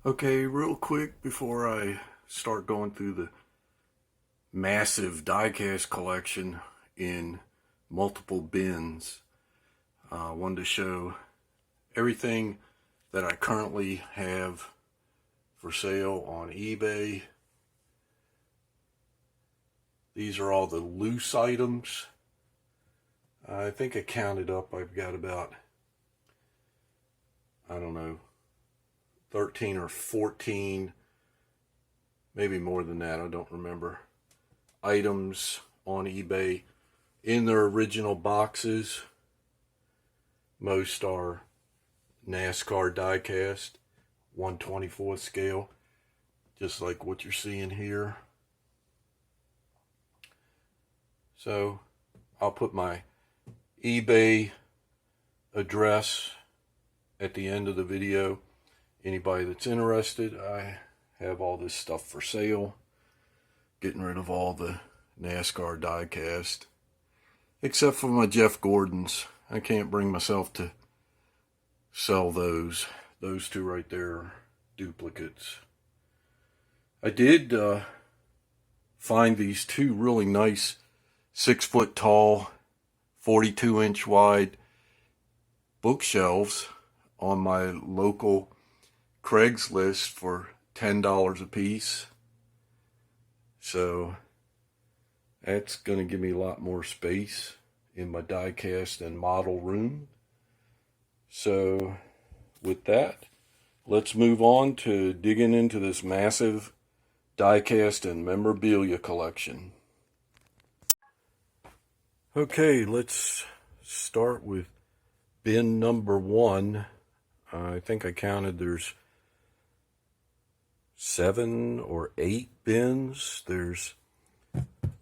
Okay, real quick before I start going through the massive diecast collection in multiple bins, I wanted to show everything that I currently have for sale on eBay. These are all the loose items. I think I counted up, I've got about, I don't know, 13 or 14, maybe more than that, I don't remember, items on eBay in their original boxes. Most are NASCAR diecast, 1/24 scale, just like what you're seeing here. So I'll put my eBay address at the end of the video. Anybody that's interested, I have all this stuff for sale. Getting rid of all the NASCAR diecast, except for my Jeff Gordons. I can't bring myself to sell those. Those two right there are duplicates. I did find these two really nice 6-foot tall, 42-inch wide bookshelves on my local Craigslist for $10 a piece. So that's going to give me a lot more space in my diecast and model room. So with that, let's move on to digging into this massive diecast and memorabilia collection. Okay, let's start with bin number 1. I think I counted there's 7 or 8 bins. There's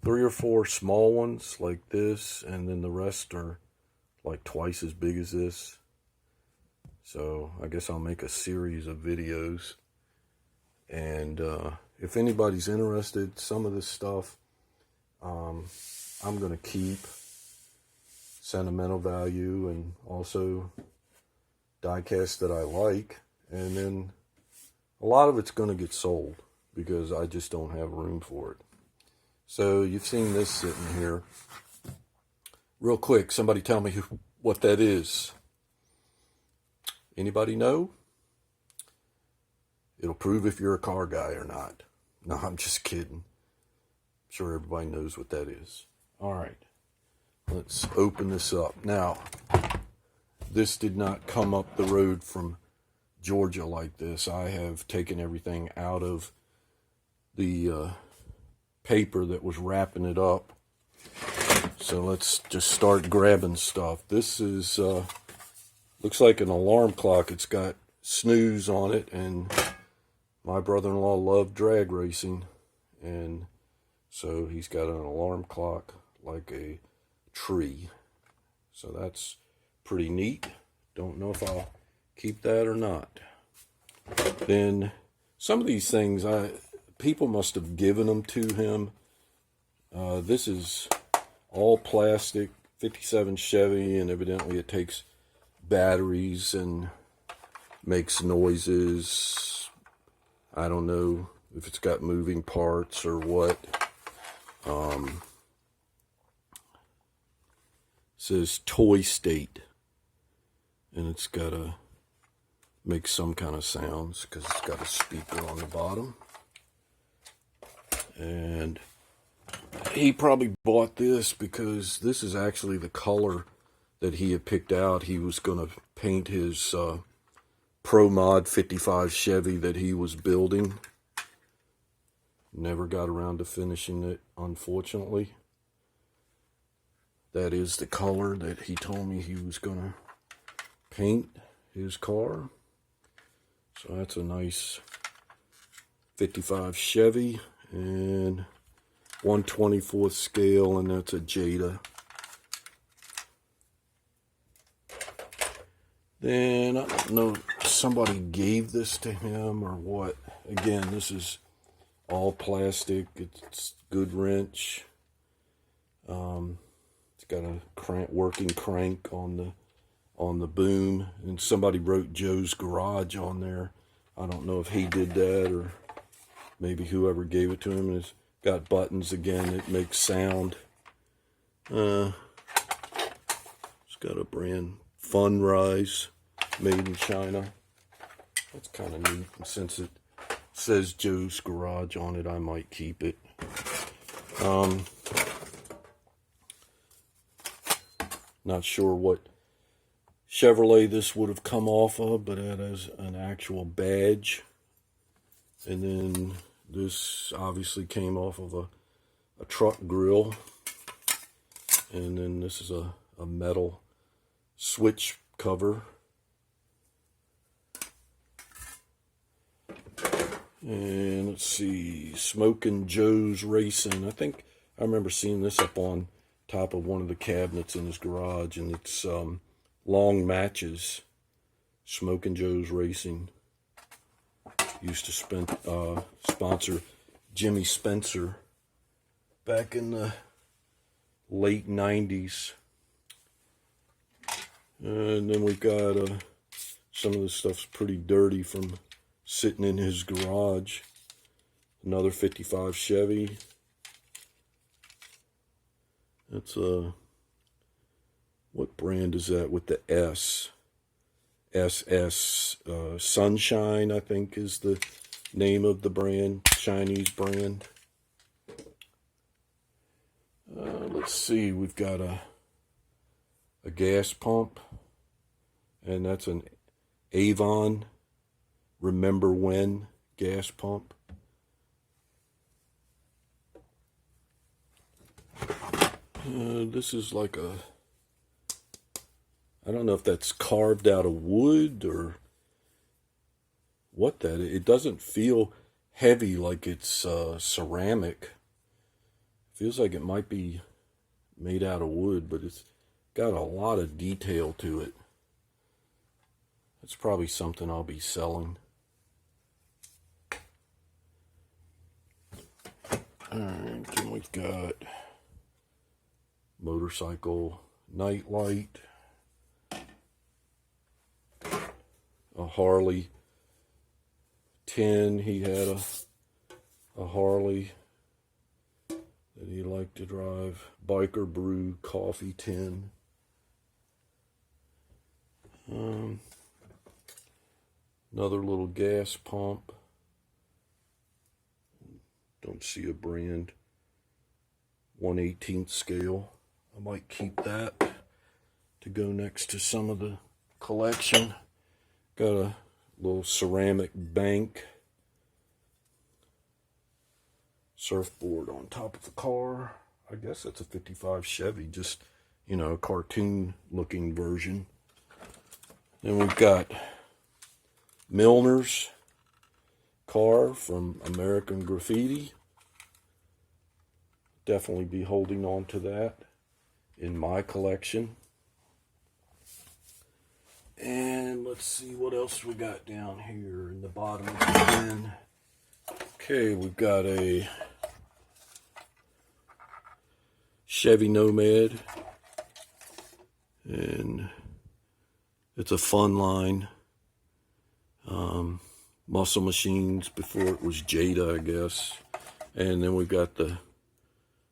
3 or 4 small ones like this, and then the rest are like twice as big as this. So I guess I'll make a series of videos. And if anybody's interested, some of this stuff I'm going to keep. Sentimental value, and also diecast that I like, and then a lot of it's going to get sold because I just don't have room for it. So you've seen this sitting here. Real quick, somebody tell me what that is. Anybody know? It'll prove if you're a car guy or not. No, I'm just kidding. I'm sure everybody knows what that is. All right. Let's open this up. Now, this did not come up the road from Georgia like this. I have taken everything out of the paper that was wrapping it up. So let's just start grabbing stuff. This is, looks like an alarm clock. It's got snooze on it, and my brother-in-law loved drag racing. And so he's got an alarm clock like a tree. So that's pretty neat. Don't know if I'll keep that or not. Then some of these things, people must have given them to him. This is all plastic, 57 Chevy, and evidently it takes batteries and makes noises. I don't know if it's got moving parts or what. Says Toy State, and it's got to make some kind of sounds because it's got a speaker on the bottom. And he probably bought this because this is actually the color that he had picked out. He was going to paint his Pro Mod 55 Chevy that he was building. Never got around to finishing it, unfortunately. That is the color that he told me he was going to paint his car. So that's a nice 55 Chevy and 1/24 scale, and that's a Jada. Then I don't know if somebody gave this to him or what. Again, this is all plastic. It's good wrench. Got a working crank on the boom, and somebody wrote Joe's Garage on there. I don't know if he did that or maybe whoever gave it to him. It's got buttons again that make sound. It's got a brand, Funrise, made in China. That's kind of neat. And since it says Joe's Garage on it, I might keep it. Not sure what Chevrolet this would have come off of, but it has an actual badge. And then this obviously came off of a truck grill. And then this is a metal switch cover. And let's see, Smokin' Joe's Racing. I think I remember seeing this up on top of one of the cabinets in his garage, and it's long matches. Smokin' Joe's Racing used to sponsor Jimmy Spencer back in the late 90s. And then we've got some of this stuff's pretty dirty from sitting in his garage. Another 55 Chevy. That's what brand is that with the S? SS Sunshine, I think, is the name of the brand, Chinese brand. Let's see, we've got a gas pump, and that's an Avon Remember When gas pump. This is like I don't know if that's carved out of wood or what that is. It doesn't feel heavy like it's ceramic. Feels like it might be made out of wood, but it's got a lot of detail to it. It's probably something I'll be selling. Alright, then we've got motorcycle nightlight, a Harley tin. He had a Harley that he liked to drive. Biker Brew coffee tin. Another little gas pump. Don't see a brand. 1/18 scale. I might keep that to go next to some of the collection. Got a little ceramic bank. Surfboard on top of the car. I guess that's a 55 Chevy, just, you know, a cartoon looking version. Then we've got Milner's car from American Graffiti. Definitely be holding on to that in my collection. And let's see what else we got down here in the bottom of the bin. Okay, we've got a Chevy Nomad, and it's a Fun Line. Muscle Machines before it was Jada, I guess. And then we've got the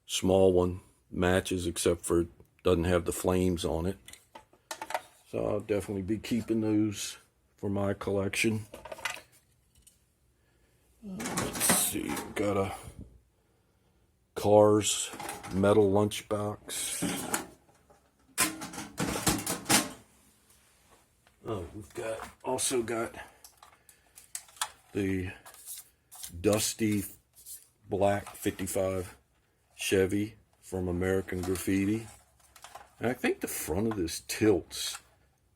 small one, matches, except for it doesn't have the flames on it. So I'll definitely be keeping those for my collection. Let's see, we've got a Cars metal lunchbox. Oh, we've also got the dusty black 55 Chevy from American Graffiti. And I think the front of this tilts,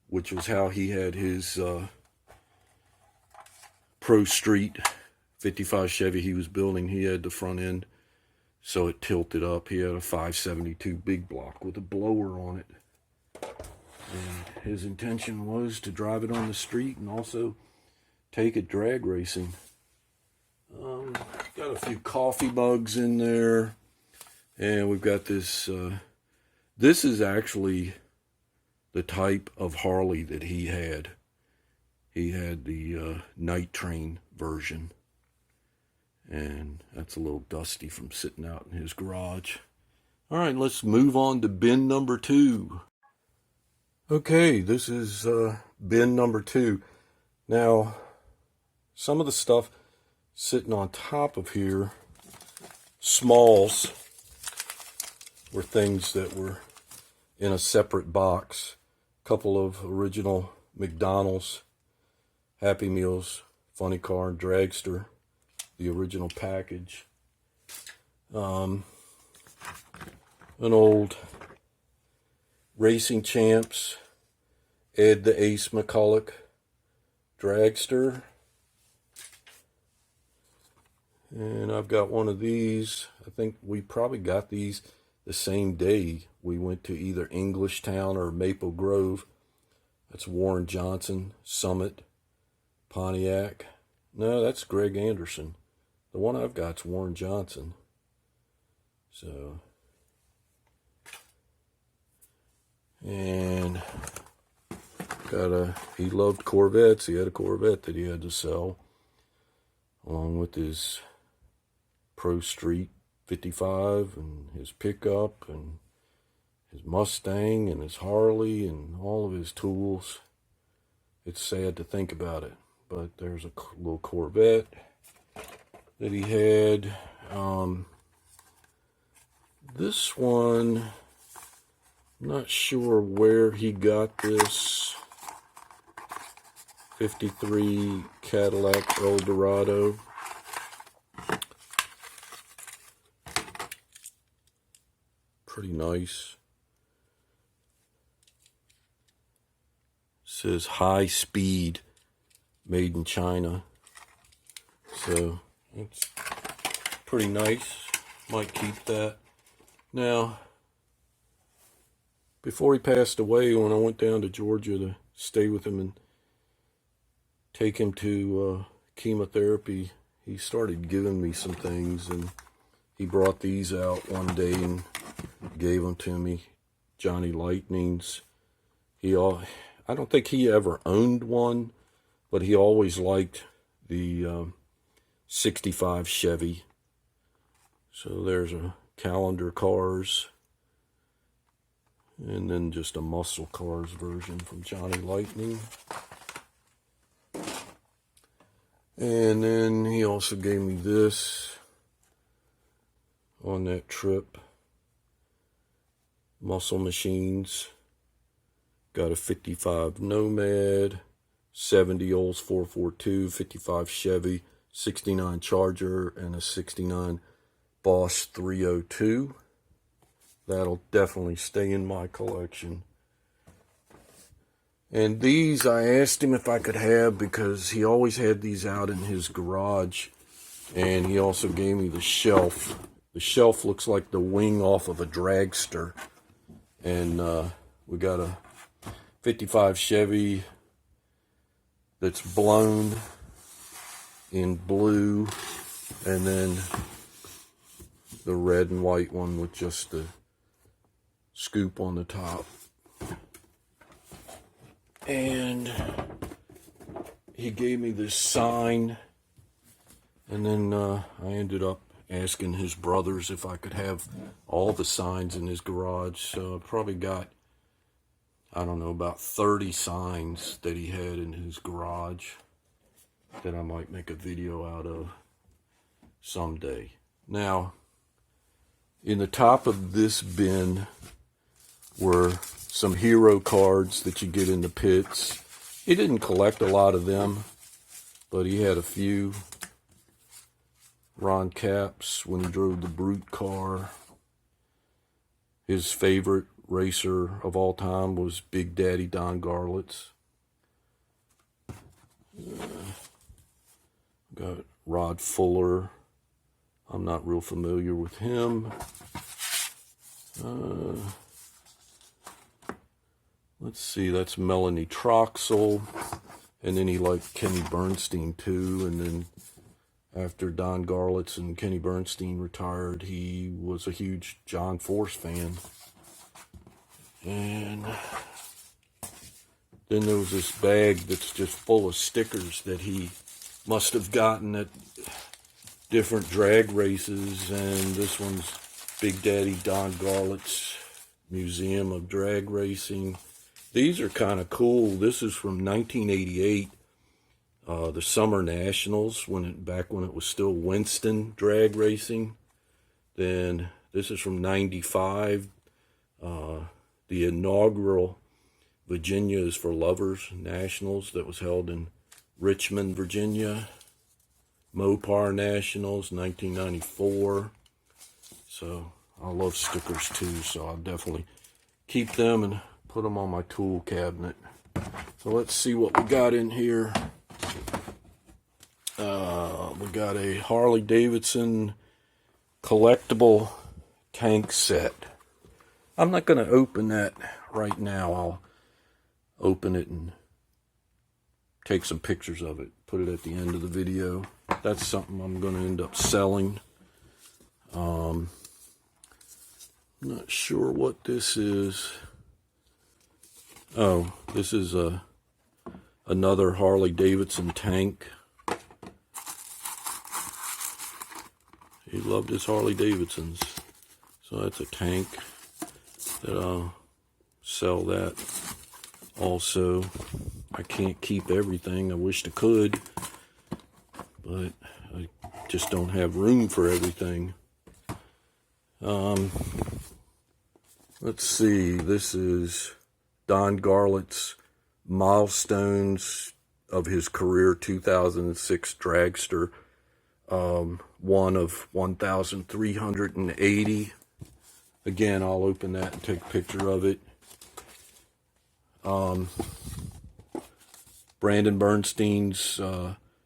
which was how he had his Pro Street 55 Chevy he was building. He had the front end, so it tilted up. He had a 572 big block with a blower on it. And his intention was to drive it on the street and also take it drag racing. Got a few coffee mugs in there. And we've got this. This is actually the type of Harley that he had. He had the night train version, and that's a little dusty from sitting out in his garage. All right, let's move on to bin number 2. Okay, this is bin number 2. Now, some of the stuff sitting on top of here, smalls, were things that were in a separate box. A couple of original McDonald's Happy Meals, Funny Car, and Dragster, the original package. An old Racing Champs, Ed the Ace McCulloch Dragster. And I've got one of these. I think we probably got these the same day we went to either Englishtown or Maple Grove. That's Warren Johnson, Summit, Pontiac. No, that's Greg Anderson. The one I've got's Warren Johnson. So, and he loved Corvettes. He had a Corvette that he had to sell, along with his Pro Street 55 and his pickup and his Mustang and his Harley and all of his tools. It's sad to think about it, but there's a little Corvette that he had. This one, I'm not sure where he got this. 53 Cadillac Eldorado. Pretty nice. Says high speed, made in China. So it's pretty nice. Might keep that. Now, before he passed away, when I went down to Georgia to stay with him and take him to chemotherapy, he started giving me some things, and he brought these out one day and gave them to me. Johnny Lightnings. I don't think he ever owned one, but he always liked the 65 Chevy. So there's a Calendar Cars, and then just a Muscle Cars version from Johnny Lightning. And then he also gave me this on that trip. Muscle Machines. Got a 55 Nomad, 70 Olds 442, 55 Chevy, 69 Charger, and a 69 Bosch 302. That'll definitely stay in my collection. And these I asked him if I could have because he always had these out in his garage. And he also gave me the shelf. The shelf looks like the wing off of a dragster. And we got a 55 Chevy that's blown in blue, and then the red and white one with just the scoop on the top. And he gave me this sign, and then I ended up asking his brothers if I could have all the signs in his garage. So I probably got, I don't know, about 30 signs that he had in his garage that I might make a video out of someday. Now, in the top of this bin were some hero cards that you get in the pits. He didn't collect a lot of them, but he had a few. Ron Capps, when he drove the Brute car. His favorite racer of all time was Big Daddy Don Garlits. Got Rod Fuller. I'm not real familiar with him. Let's see, that's Melanie Troxel. And then he liked Kenny Bernstein too. And then after Don Garlits and Kenny Bernstein retired, he was a huge John Force fan. And Then there was this bag that's just full of stickers that he must have gotten at different drag races. And this one's Big Daddy Don Garlett's Museum of Drag Racing. These are kind of cool. This is from 1988, the Summer Nationals, back when it was still Winston Drag Racing. Then this is from 95, the inaugural Virginia is for Lovers Nationals that was held in Richmond, Virginia. Mopar Nationals, 1994. So I love stickers too, so I'll definitely keep them and put them on my tool cabinet. So let's see what we got in here. We got a Harley Davidson collectible tank set. I'm not going to open that right now. I'll open it and take some pictures of it, put it at the end of the video. That's something I'm going to end up selling. Not sure what this is. Oh, this is another Harley Davidson tank. He loved his Harley Davidsons. So that's a tank that I'll sell that also. I can't keep everything. I wish I could, but I just don't have room for everything. Let's see. This is Don Garlett's milestones of his career 2006 Dragster. One of 1,380. Again, I'll open that and take a picture of it. Brandon Bernstein's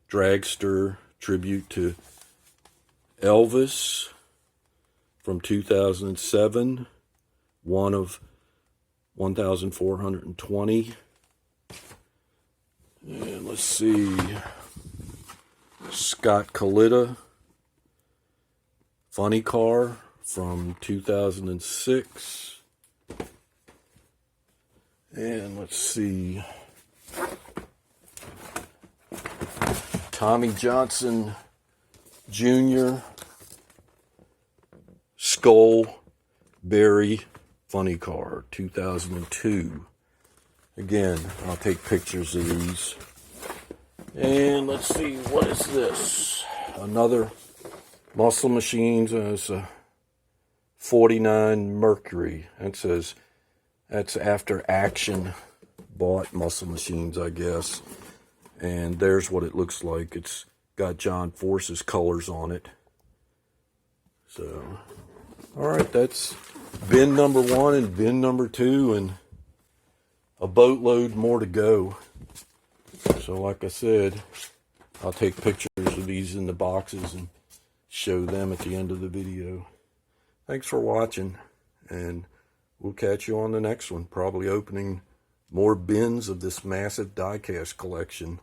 Dragster tribute to Elvis from 2007. One of 1,420. And let's see. Scott Kalita Funny Car from 2006. And let's see. Tommy Johnson Jr. Skull Berry Funny Car, 2002. Again, I'll take pictures of these. And let's see, what is this? Another Muscle Machines. It's a 49 Mercury. That says that's after Action bought Muscle Machines, I guess. And there's what it looks like. It's got John Force's colors on it. So, all right, that's bin number 1 and bin number 2, and a boatload more to go. So like I said, I'll take pictures of these in the boxes and show them at the end of the video. Thanks for watching, and we'll catch you on the next one. Probably opening more bins of this massive diecast collection.